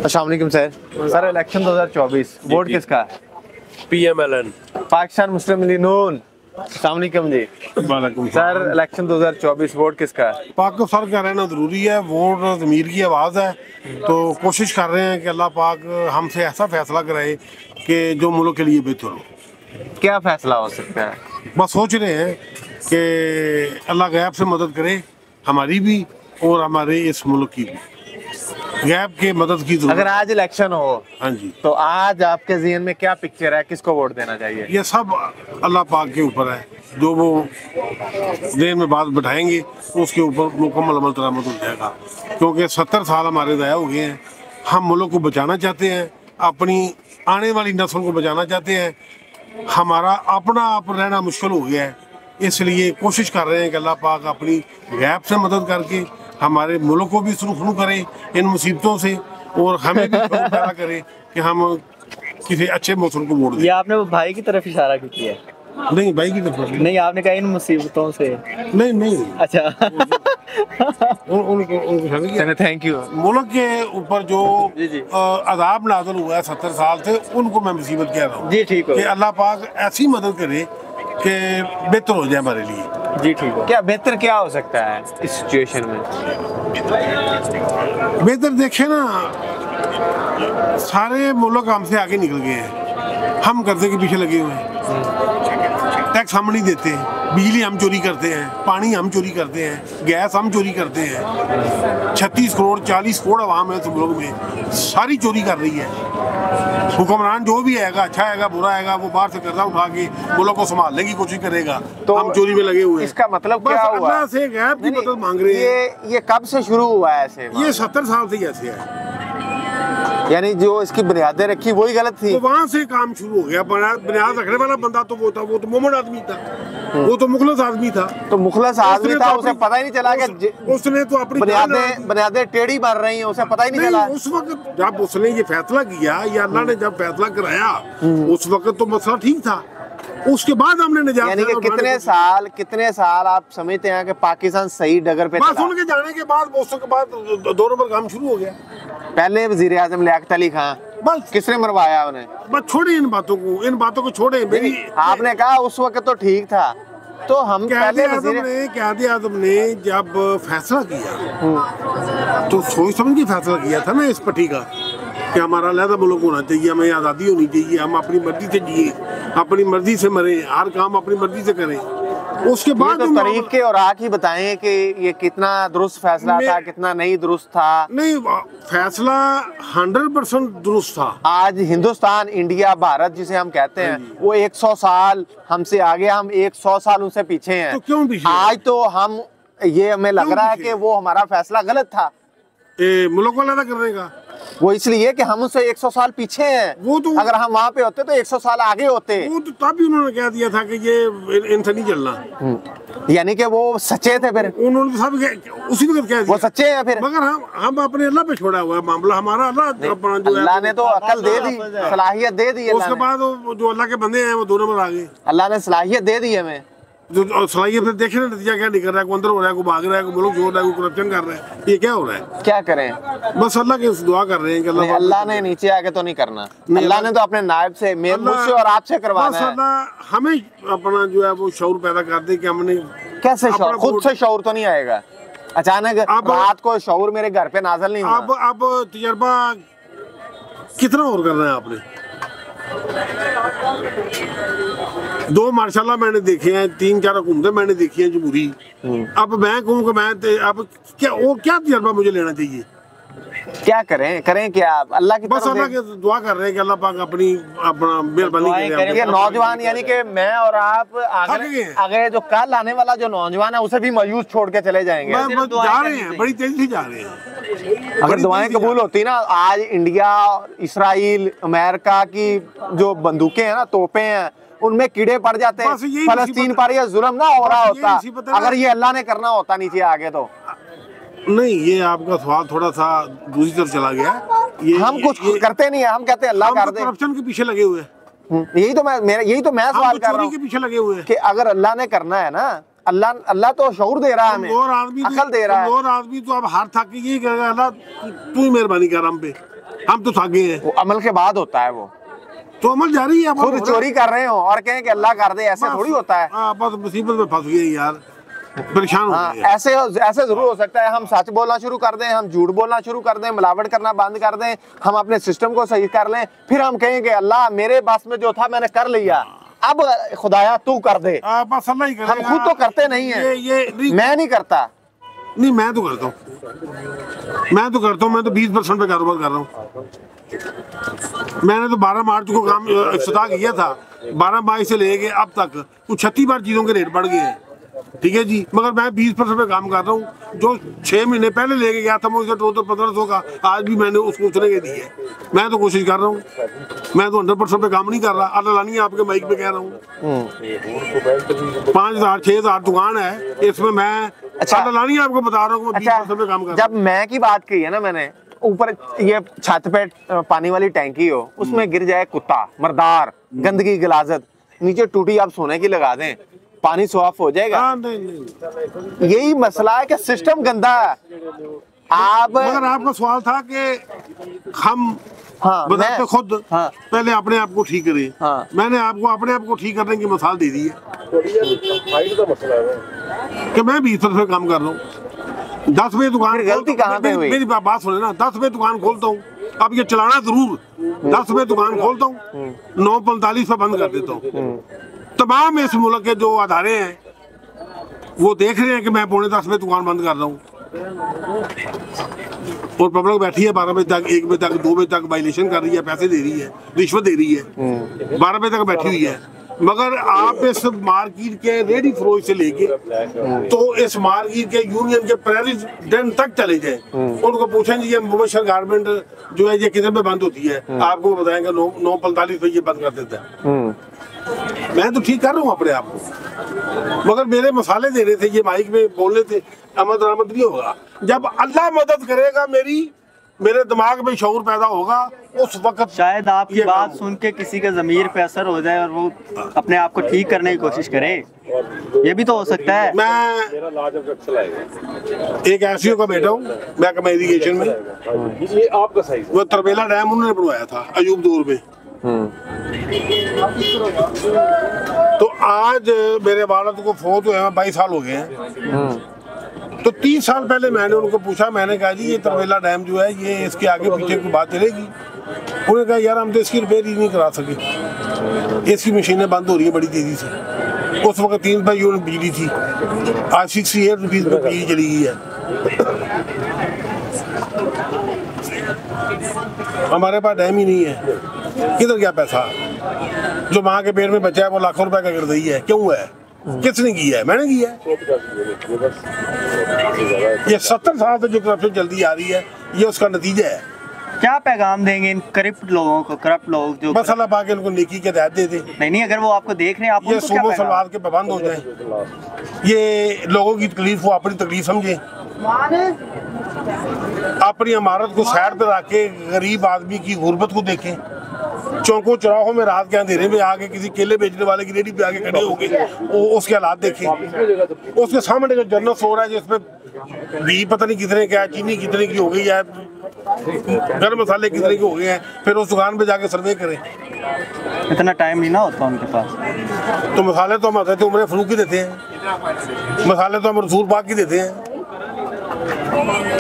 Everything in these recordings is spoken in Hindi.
अस्सलाम वालेकुम सर। सर इलेक्शन 2024 वोट किसका है? PMLN पाकिस्तान मुस्लिम लीग नून। अस्सलाम वालेकुम जी। वालेकुम सर इलेक्शन 2024 वोट किसका है? पाक को सर का रहना ज़रूरी है। वोट ज़मीर की आवाज़ है, तो कोशिश कर रहे हैं कि अल्लाह पाक हमसे ऐसा फैसला कराए कि जो मुल्क के लिए बेहतर हो। क्या फैसला हो सकता है? बस सोच रहे हैं कि अल्लाह गैब से मदद करे, हमारी भी और हमारे इस मुल्क की भी। गैब के मदद की अगर जरूरत। आज इलेक्शन हो हाँ जी, तो आज आपके ज़हन में क्या पिक्चर है, किसको वोट देना चाहिए? ये सब अल्लाह पाक के ऊपर है। जो वो देर में बात बैठाएंगे उसके ऊपर मुकम्मल अमल दरामद हो जाएगा, क्योंकि 70 साल हमारे ज़ाया हो गए हैं। हम मुल्क को बचाना चाहते हैं, अपनी आने वाली नस्ल को बचाना चाहते हैं। हमारा अपना आप रहना मुश्किल हो गया है, इसलिए कोशिश कर रहे हैं कि अल्लाह पाक अपनी गैब से मदद करके हमारे मुल्क को भी सुरखरू करे इन मुसीबतों से, और हमें भी शौक पैदा करे कि हम किसी अच्छे मौसम को वोट दें। ये आपने वो भाई की तरफ इशारा क्यों किया है? नहीं भाई की तरफ नहीं, आपने कहा इन मुसीबतों से। नहीं अच्छा। उनको थैंक यू। मुल्क के ऊपर जो जी, जी। अजाब नाज़िल हुआ है 70 साल से, उनको मैं मुसीबत कह रहा हूँ जी ठीक हो। कि अल्लाह पाक ऐसी मदद करे कि बेहतर हो जाए हमारे लिए। जी ठीक हो। क्या बेहतर क्या हो सकता है इस सिचुएशन में? बेहतर देखे ना, सारे मुल्क हमसे आगे निकल गए हैं, हम कर्जे के पीछे लगे हुए हैं। टैक्स हम नहीं देते, बिजली हम चोरी करते हैं, पानी हम चोरी करते हैं, गैस हम चोरी करते हैं। 36 करोड़ 40 करोड़ आवाम है इस मुल्क में, सारी चोरी कर रही है। हुक्मरान जो भी आएगा, अच्छा आएगा बुरा आएगा, वो बाहर से कर्जा उठा के मुल्क को संभालने की कोशिश करेगा, तो हम चोरी में लगे हुए हैं। इसका मतलब बस क्या हुआ? अल्लाह से गैब की मदद मांग रहे हैं। ये कब से शुरू हुआ है ऐसे? ये 70 साल से ही ऐसे है। यानी जो इसकी बुनियादें रखी वही गलत थी। तो वहाँ से काम शुरू हो गया। बुनियाद रखने वाला बंदा तो वो था, वो तो मोमन आदमी था, वो तो मुखलस आदमी था। तो मुखलस आदमी था, उसे पता ही नहीं चला कि उसने तो अपनी बुनियादें टेढ़ी मार रही हैं, उसे पता ही नहीं चला। उस वक्त जब उसने ये फैसला किया या अल्लाह ने जब फैसला कराया, उस वक्त तो मसला ठीक था। उसके बाद हमने निजात, यानी कि कितने साल आप समझते हैं कि पाकिस्तान सही डगर पे बस चला? उनके जाने के बाद, उसके बाद 2 नंबर काम शुरू हो गया। पहले वजीर आजम लियाकत अली खान, बस किसने मरवाया उन्हें? बस छोड़े इन बातों को छोड़े। मेरी आपने कहा उस वक्त तो ठीक था, तो हम पहले क़ायद आज़म ने जब फैसला किया तो सोच समझ के फैसला किया था ना इस पट्टी का, कि हमारा अलहदा मुल्क होना चाहिए, हमें आज़ादी होनी चाहिए, हम अपनी मर्जी से जिए, अपनी मर्जी से मरे, हर काम अपनी मर्जी से करें। उसके बाद तो तरीके और राह ही बताएं कि ये कितना दुरुस्त फैसला था, कितना नहीं दुरुस्त था। नहीं, फैसला 100% दुरुस्त था। आज हिंदुस्तान, इंडिया, भारत जिसे हम कहते हैं, वो 100 साल हमसे आगे, हम 100 साल उनसे पीछे हैं। तो क्यों पीछे? आज तो हम, ये हमें लग रहा है कि वो हमारा फैसला गलत था मुल्क को अलग करने का। वो इसलिए कि हम उससे 100 साल पीछे हैं। वो तो अगर हम वहाँ पे होते तो 100 साल आगे होते। वो तो तब भी उन्होंने कह दिया था कि ये इनसे नहीं चलना। यानी कि वो सच्चे थे, फिर उन्होंने सब उसी वक्त कह दिया। वो सच्चे हैं फिर। मगर हम अपने अल्लाह पे छोड़ा हुआ है मामला, हमारा अल्लाह ने तो अकल दे दी, सलाहियत दे दी। उसके बाद जो अल्लाह के बंदे हैं वो 2 नंबर आ गए। अल्लाह ने सलाहियत दे दी हमें। जो सलाहियत से देखे ना नतीजा क्या निकल रहा है, को अंदर हो रहा है, को भाग रहा है, को मुल्क छोड़ रहा है, को करप्शन कर रहा है, ये क्या हो रहा है? क्या करें? बस अल्लाह के दुआ कर रहे हैं कि अल्लाह ने नीचे आके तो नहीं करना, अल्लाह ने तो अपने नायब से, मुझसे और आपसे करवाना है। हमें अपना जो है वो शऊर पैदा कर दे कि हमने कैसे शऊर, खुद से शऊर तो नहीं आएगा अचानक रात को शऊर मेरे घर पे नाज़िल नहीं हुआ। अब तजर्बा कितना और करना है आपने? 2 मार्शाल्लाह मैंने देखे हैं, 3-4 हुकूमतें मैंने देखी हैं जमहूरी। अब मैं कहूँ कि मैं अब क्या और क्या तजर्बा मुझे लेना चाहिए? क्या करें क्या? अल्लाह की बस अल्लाह के दुआ कर रहे हैं कि अल्लाह पाक अपना मेहरबानी करे। ये नौजवान, यानी कि मैं और आप आगे जो कल आने वाला जो नौजवान है उसे भी मायूस छोड़ के चले जाएंगे। जा रहे हैं, बड़ी तेजी से जा रहे हैं। अगर दुआएं कबूल होती ना, आज इंडिया, इसराइल, अमेरिका की जो बंदूकें हैं ना, तोपें हैं, उनमें कीड़े पड़ जाते हैं। फलस्तीन पर ये जुल्म ना हो रहा होता अगर ये अल्लाह ने करना होता नीचे आगे तो। नहीं, ये आपका सवाल थोड़ा सा दूसरी तरफ चला गया। हम कुछ करते नहीं है, हम कहते हैं अल्लाह कर दे। करप्शन के पीछे लगे हुए हैं। यही तो मैं सवाल कर रहा हूँ के पीछे लगे हुए हैं कि अगर अल्लाह ने करना है ना, अल्लाह तो शऊर दे रहा है हमें, अकल दे रहा है। और आदमी तो अब हार था कि ये कहेगा अल्लाह तू ही मेहरबानी कर हम पे। हम तो थक गए हैं। वो अमल के बाद होता है, वो तो अमल जारी है। खुद चोरी कर रहे हो और कहें कि अल्लाह कर दे, ऐसे थोड़ी होता है। बस मुसीबत में फंस गए यार, परेशान हो गए। ऐसे ऐसे जरूर हो सकता है हम सच बोलना शुरू कर दें, हम झूठ बोलना शुरू कर दें, मिलावट करना बंद कर दें, हम अपने सिस्टम को सही कर लें, फिर हम कहें कि अल्लाह मेरे बस में जो था मैंने कर लिया, अब खुदाया तू कर दे। बस अल्लाह ही करेगा। हम खुद तो करते नहीं है, ये मैं नहीं करता। नहीं, मैं तो करता हूँ, मैं तो 20% पे कारोबार कर रहा हूँ। मैंने तो 12 मार्च को काम इफ्तिताह किया था, 12 मई से लेके अब तक कुछ 36 बार चीज़ों के रेट बढ़ गए हैं, ठीक है जी, मगर मैं 20% पे काम कर रहा हूँ। जो 6 महीने पहले लेके गया था मैं उसे 1500 का, आज भी मैंने उसको उतने के दिए। मैं तो कोशिश कर रहा हूँ, मैं तो 100% पे काम नहीं कर रहा। अल्लाह नहीं, आपके माइक पे कह रहा हूँ। 5000-6000 दुकान है, इसमें मैं अल्लाह नहीं आपको बता रहा हूँ 20% पे काम कर रहा हूँ। जब मैं की बात की है ना मैंने, ऊपर ये छत पे पानी वाली टैंकी हो, उसमें गिर जाए कुत्ता मर्दार, गंदगी गिलाजत, नीचे टूटी आप सोने की लगा दें, पानी साफ हो जाएगा। नहीं। यही मसला है कि सिस्टम गंदा है। आप मगर आपका सवाल था कि हम बताते खुद पहले अपने आप को ठीक करें। मैंने आपको अपने आप को ठीक करने की मिसाल दे दी है कि मैं 20% पे काम कर रहा हूँ। 10 बजे दुकान, गलती कहाँ पे हुई? मेरी बात सुने ना, 10 बजे दुकान खोलता हूँ, अब ये चलाना जरूर, 10 बजे दुकान खोलता हूँ, 9:45 पे बंद कर देता हूँ। तमाम इस मुल्क के जो अदारे हैं वो देख रहे हैं कि मैं 9:45 बजे दुकान बंद कर रहा हूँ, और पब्लिक बैठी है 12 बजे तक, 1 बजे तक, 2 बजे तक वायलेशन कर रही है, पैसे दे रही है, रिश्वत दे रही है, 12 बजे तक बैठी हुई है। मगर आप इस मार्केट के रेडी फरोश से लेके तो इस मार्केट के यूनियन के प्रेसिडेंट तक चले जाए, उनको पूछेंगे ये मुबशर गारमेंट जो है ये कितने में बंद होती है, आपको बताएंगे 9:45 पे ये बंद कर देता है। मैं तो ठीक कर रहा हूँ अपने आप को, मगर मेरे मसाले दे रहे थे, ये माइक में बोल रहे थे, अमद दरामद नहीं होगा। जब अल्लाह मदद करेगा, मेरे दिमाग में शऊर पैदा होगा, उस वक्त शायद आपकी बात सुन के किसी के ज़मीर पे असर हो जाए और वो अपने आप को ठीक करने की कोशिश करे, ये भी तो हो सकता है। मैं एक एसईओ का बेटा हूँ, महकमा इरिगेशन में, ये आपका सही, वो तरबेला डैम उन्होंने बनवाया था अयूब दौर में। तो आज मेरे वालिद को फौत हुए 22 साल हो गए हैं। तो 30 साल पहले मैंने उनको पूछा, मैंने कहा जी ये तरबेला डैम जो है ये इसके आगे पीछे की बात चलेगी? उन्होंने कहा यार हम तो इसकी रिपेयर ही नहीं करा सके, इसकी मशीनें बंद हो रही है बड़ी तेजी से। उस वक्त 3 रुपये यूनिट बिजली थी, आज 68 रुपीज़ में बिजली चली गई है। हमारे पास डैम ही नहीं है, किधर गया पैसा? जो माँ के पेट में बचा है वो लाखों रुपए का गिरदई है, क्यों है? किसने किया है? मैंने किया है। ये 70 साल से जो करप्शन चलती आ रही है, ये उसका नतीजा है। क्या पैगाम देंगे इन करप्ट लोगों को, करप्ट लोग जो? बस अल्लाह पाक इनको नेकी के हिदायत दे दे। नहीं, अगर वो आपको देख रहे हैं, आप ये सूबो सलवार के पाबंद हो जाए, ये लोगों की तकलीफ को अपनी तकलीफ समझे, अपनी इमारत को साइड पे रख के गरीब आदमी की गुर्बत को देखें, चौकों चौराहों में रात के अंधेरे में आके किसी केले बेचने वाले की रेडी पे आके खड़े हो गए, उसके हालात देखें। उसके सामने जो जन्नत सो रहा है जिसमें घी पता नहीं कितने क्या, चीनी कितने की हो गई है, गर्म मसाले कितने के हो गए हैं, फिर उस दुकान पे जाके सर्वे करें। इतना टाइम नहीं ना होता उनके पास। तो मसाले तो हम हज़रत उमर फारूक की देते हैं, मसाले तो हम रसूल पाक की देते हैं,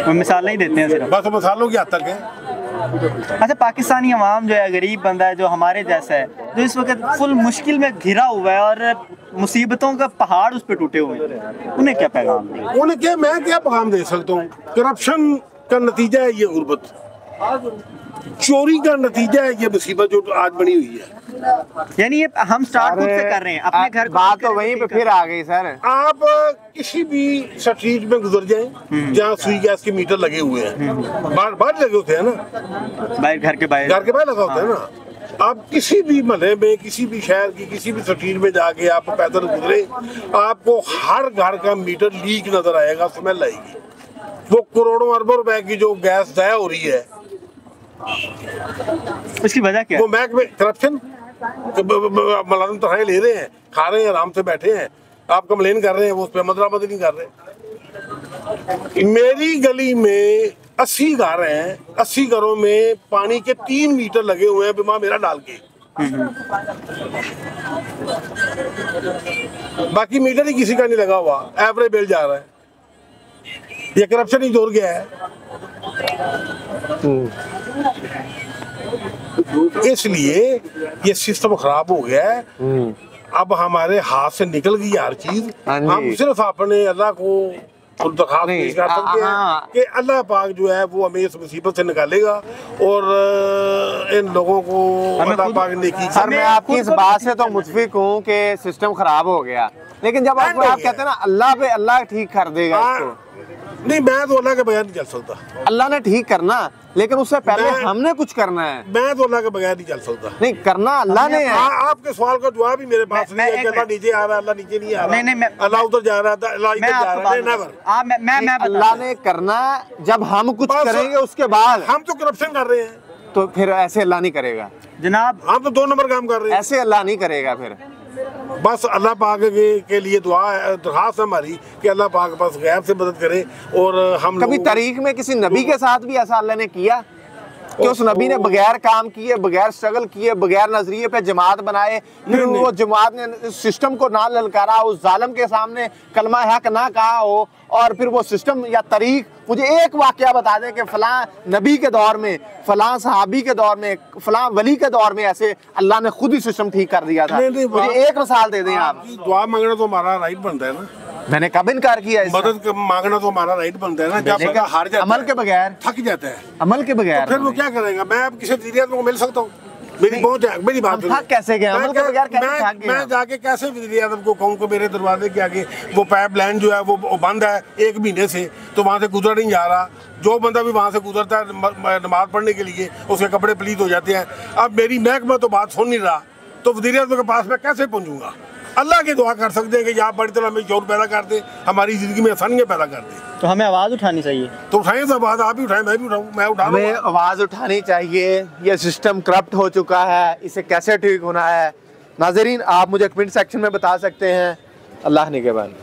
वो मिसालें ही देते हैं सिर्फ, बस मसालों की हद तक है। अच्छा, पाकिस्तानी अवाम जो है, गरीब बंदा है जो हमारे जैसा है, जो इस वक्त फुल मुश्किल में घिरा हुआ है और मुसीबतों का पहाड़ उस पर टूटे हुए हैं, उन्हें क्या पैगाम दें? उन्हें क्या, मैं क्या पैगाम दे सकता हूँ? करप्शन का नतीजा है ये गुर्बत, चोरी का नतीजा है ये मुसीबत जो आज बनी हुई है। यानी ये हम स्टार्ट खुद से कर रहे हैं अपने घर। बात तो वहीं पे फिर आ गई सर। आप किसी भी स्ट्रीट में गुजर जाएं जहाँ सुई गैस के मीटर लगे हुए हैं, बाहर लगे होते हैं ना, बाहर घर के बाहर लगा होता है ना। आप किसी भी महल्ले में, किसी भी शहर की किसी भी स्ट्रीट में जाके आप पैदल गुजरे, आपको हर घर का मीटर लीक नजर आएगा, स्मेल आएगी। वो करोड़ों अरबों रुपए की जो गैस ज़ाया हो रही है, उसकी वजह क्या? वो महकमे करप्शन, मुलाजिम तनख्वाहें ले रहे हैं, खा रहे हैं, आराम से बैठे हैं, आप कंप्लेन कर रहे हैं, वो उस पर मदरामद नहीं कर रहे। मेरी गली में 80 घर हैं, 80 घरों में पानी के 3 मीटर लगे हुए हैं बीमा मेरा डाल के। बाकी मीटर ही किसी का नहीं लगा हुआ, एवरेज बिल जा रहा है। ये करप्शन ही जोर गया है। इसलिए ये सिस्टम खराब हो गया है। अब हमारे हाथ से निकल गई हर चीज। हम सिर्फ अपने अल्लाह को दरखास्त पेश कर सकते हैं कि अल्लाह पाक जो है वो हमें इस मुसीबत से निकालेगा और इन लोगों को अल्लाह पाक ने की। सर मैं आपकी इस बात से तो मुतफिक हूँ कि सिस्टम खराब हो गया, लेकिन जब आप कहते हैं ना अल्लाह पे अल्लाह ठीक कर देगा इसको, नहीं मैं तो अल्लाह के बगैर नहीं चल सकता। अल्लाह ने ठीक करना, लेकिन उससे पहले हमने कुछ करना है। मैं तो अल्लाह के बगैर नहीं चल सकता। नहीं करना अल्लाह ने है। आपके सवाल का जवाब ही मेरे पास नहीं है कि अल्लाह नीचे आ रहा है, अल्लाह नीचे नहीं आ रहा। नहीं अल्लाह उधर जा रहा है, अल्लाह इधर जा रहा है। नेवर। अल्लाह ने करना जब हम कुछ करेंगे उसके बाद। हम तो करप्शन कर रहे हैं, तो फिर ऐसे अल्लाह नहीं करेगा जनाब। हम तो 2 नंबर काम कर रहे हैं, ऐसे अल्लाह नहीं करेगा। फिर बस अल्लाह पाक के लिए दुआ है, दरखास्त है हमारी कि अल्लाह पाक बस गैब से मदद करे। और हम कभी तारीख में किसी नबी के साथ भी ऐसा अल्लाह ने किया कि उस नबी ने बगैर काम किए, बगैर स्ट्रगल किए, बगैर नजरिए पे जमात बनाए, फिर वो जमात ने सिस्टम को ना ललकारा, उस जालिम के सामने कलमा हक ना कहा हो, और फिर वो सिस्टम या तरीक। मुझे एक वाकया बता दें कि फलां नबी के दौर में, फलां सहाबी के दौर में, फलां वली के दौर में ऐसे अल्लाह ने खुद ही सिस्टम ठीक कर दिया था। मुझे एक मिसाल दे दें आप। दुआ मांगना तो हमारा राइट बनता है ना। मैंने कब इनकार किया? मदद मांगना तो हमारा राइट बनता है ना। जब बंदा हार जाता है, अमल के बगैर थक जाता है, अमल के बगैर तो फिर वो क्या करेगा? मैं अब किसी वज़ीर आज़म को मिल सकता हूँ? मेरी पहुंच है, मेरी बात थक कैसे गए? अमल के बगैर कैसे थक गए? मैं जाके कैसे वज़ीर आज़म को कहूँ कि मेरे दरवाजे के आगे वो पाइप लाइन जो है वो बंद है 1 महीने से, तो वहाँ से गुजर नहीं जा रहा। जो बंदा भी वहाँ से गुजरता है नमाज पढ़ने के लिए, उसके कपड़े पलीत हो जाते हैं। अब मेरी महकमा तो बात सुन नहीं रहा, तो वज़ीर आज़म के पास मैं कैसे पहुँचूंगा? अल्लाह की दुआ कर सकते हैं कि यहाँ बड़ी तरह हमें शौर पैदा कर दे, हमारी जिंदगी में आसानियाँ पैदा कर दे। तो हमें आवाज़ उठानी चाहिए। तो उठाएं तो आवाज़, आप भी उठाएं, मैं भी उठाऊँ, मैं उठा लूँगा। हमें आवाज़ उठानी चाहिए। ये सिस्टम करप्ट हो चुका है, इसे कैसे ठीक होना है? नाज़रीन आप मुझे कमेंट सेक्शन में बता सकते हैं। अल्लाह निगहबान।